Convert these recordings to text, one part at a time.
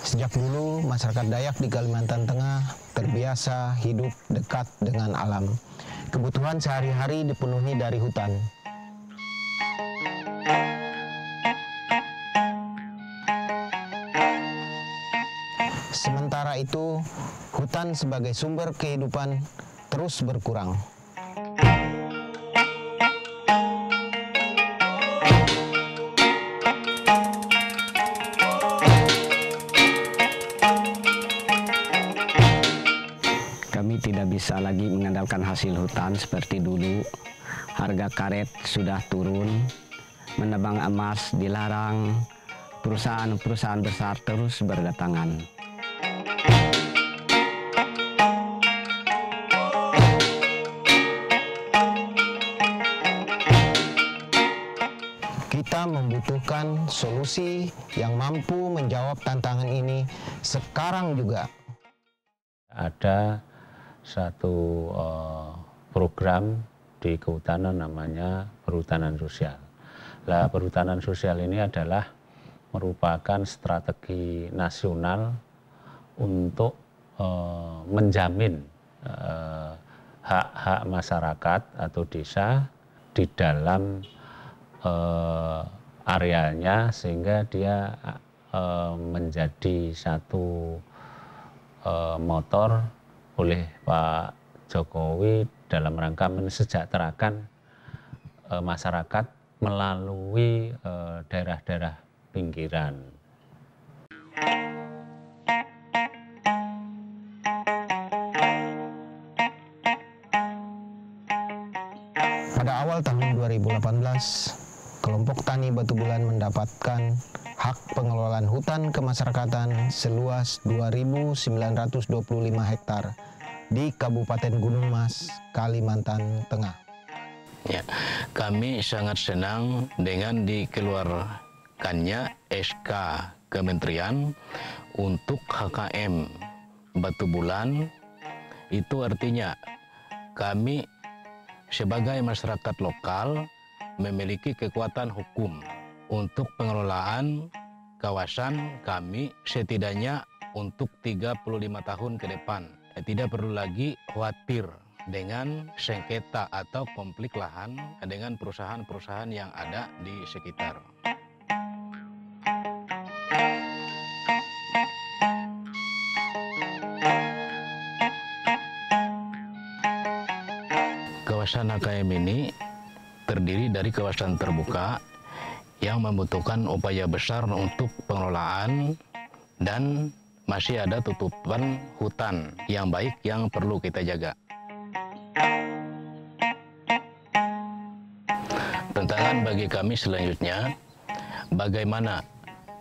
Sejak dulu, masyarakat Dayak di Kalimantan Tengah terbiasa hidup dekat dengan alam. Kebutuhan sehari-hari dipenuhi dari hutan. Sementara itu, hutan sebagai sumber kehidupan terus berkurang. Kami tidak bisa lagi mengandalkan hasil hutan seperti dulu. Harga karet sudah turun, menebang emas dilarang, perusahaan-perusahaan besar terus berdatangan. Kita membutuhkan solusi yang mampu menjawab tantangan ini sekarang juga. Ada satu program di kehutanan namanya perhutanan sosial. Nah, perhutanan sosial ini adalah merupakan strategi nasional untuk menjamin hak-hak masyarakat atau desa di dalam arealnya, sehingga dia menjadi satu motor oleh Pak Jokowi dalam rangka mensejahterakan masyarakat melalui daerah-daerah pinggiran. Pada awal tahun 2018, kelompok tani Batu Bulan mendapatkan hak pengelolaan hutan kemasyarakatan seluas 2.925 hektar di Kabupaten Gunung Mas, Kalimantan Tengah. Ya, kami sangat senang dengan dikeluarkannya SK Kementerian untuk HKM Batu Bulan. Itu artinya kami sebagai masyarakat lokal memiliki kekuatan hukum untuk pengelolaan kawasan kami setidaknya untuk 35 tahun ke depan. Tidak perlu lagi khawatir dengan sengketa atau konflik lahan dengan perusahaan-perusahaan yang ada di sekitar. Kawasan HKM ini terdiri dari kawasan terbuka yang membutuhkan upaya besar untuk pengelolaan, dan masih ada tutupan hutan yang baik yang perlu kita jaga. Tantangan bagi kami selanjutnya, bagaimana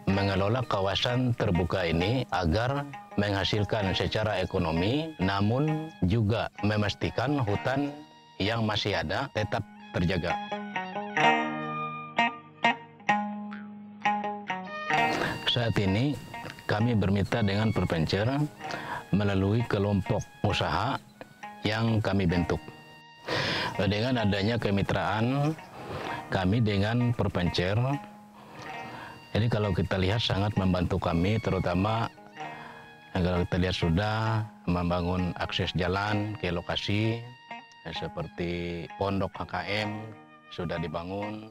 mengelola kawasan terbuka ini agar menghasilkan secara ekonomi, namun juga memastikan hutan yang masih ada tetap terjaga. Saat ini kami bermitra dengan Perpencer melalui kelompok usaha yang kami bentuk. Dengan adanya kemitraan kami dengan Perpencer, jadi kalau kita lihat sangat membantu kami, terutama kalau kita lihat sudah membangun akses jalan ke lokasi, seperti pondok HKM sudah dibangun,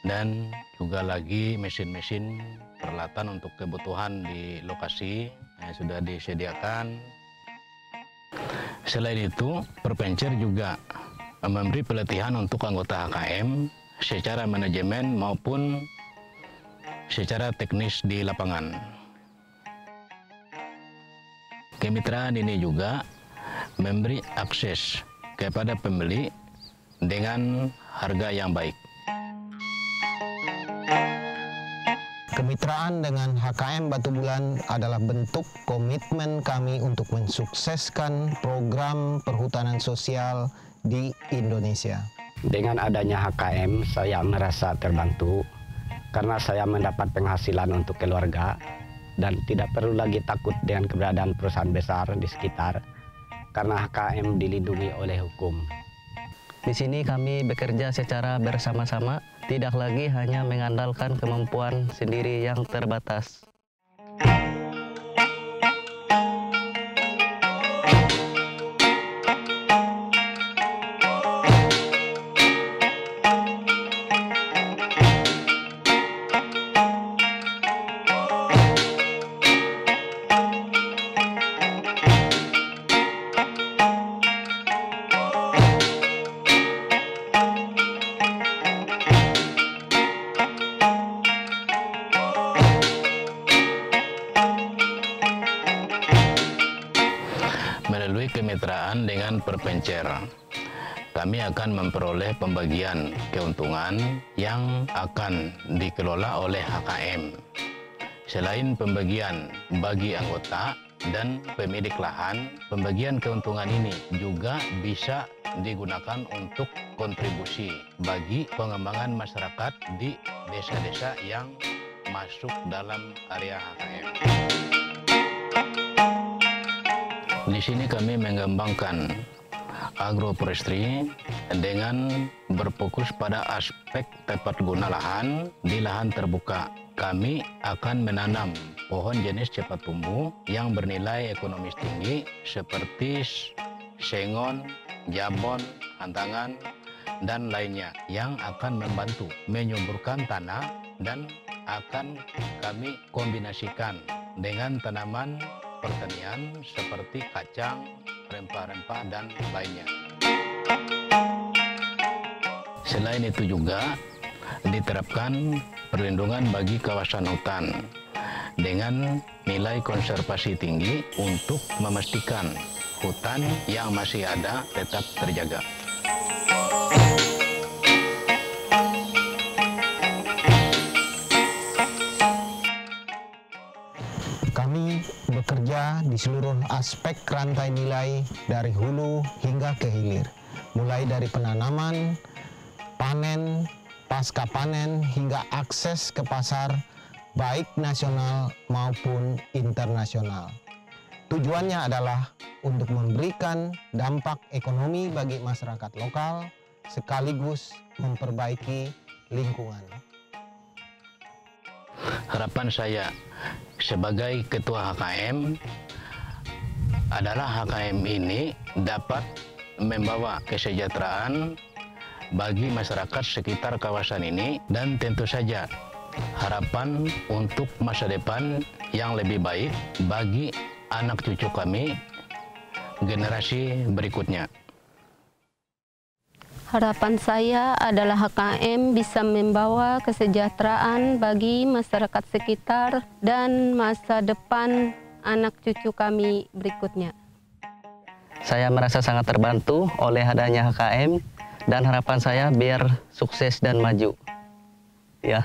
dan juga lagi mesin-mesin peralatan untuk kebutuhan di lokasi sudah disediakan. Selain itu, Perpencer juga memberi pelatihan untuk anggota HKM secara manajemen maupun secara teknis di lapangan. Kemitraan ini juga memberi akses kepada pembeli dengan harga yang baik. Kemitraan dengan HKM Batu Bulan adalah bentuk komitmen kami untuk mensukseskan program perhutanan sosial di Indonesia. Dengan adanya HKM, saya merasa terbantu karena saya mendapat penghasilan untuk keluarga dan tidak perlu lagi takut dengan keberadaan perusahaan besar di sekitar karena HKM dilindungi oleh hukum. Di sini kami bekerja secara bersama-sama, tidak lagi hanya mengandalkan kemampuan sendiri yang terbatas. Melalui kemitraan dengan Perpencer, kami akan memperoleh pembagian keuntungan yang akan dikelola oleh HKM. Selain pembagian bagi anggota dan pemilik lahan, pembagian keuntungan ini juga bisa digunakan untuk kontribusi bagi pengembangan masyarakat di desa-desa yang masuk dalam area HKM. Di sini kami mengembangkan agroforestry dengan berfokus pada aspek tepat guna lahan di lahan terbuka. Kami akan menanam pohon jenis cepat tumbuh yang bernilai ekonomis tinggi seperti sengon, jabon, hantangan, dan lainnya yang akan membantu menyuburkan tanah dan akan kami kombinasikan dengan tanaman pertanian seperti kacang, rempah-rempah, dan lainnya. Selain itu juga diterapkan perlindungan bagi kawasan hutan dengan nilai konservasi tinggi untuk memastikan hutan yang masih ada tetap terjaga. Kami bekerja di seluruh aspek rantai nilai dari hulu hingga ke hilir, mulai dari penanaman, panen, pasca panen, hingga akses ke pasar baik nasional maupun internasional. Tujuannya adalah untuk memberikan dampak ekonomi bagi masyarakat lokal sekaligus memperbaiki lingkungan. Harapan saya sebagai Ketua HKM adalah HKM ini dapat membawa kesejahteraan bagi masyarakat sekitar kawasan ini dan tentu saja harapan untuk masa depan yang lebih baik bagi anak cucu kami generasi berikutnya. Harapan saya adalah HKM bisa membawa kesejahteraan bagi masyarakat sekitar dan masa depan anak cucu kami berikutnya. Saya merasa sangat terbantu oleh adanya HKM dan harapan saya biar sukses dan maju. Ya.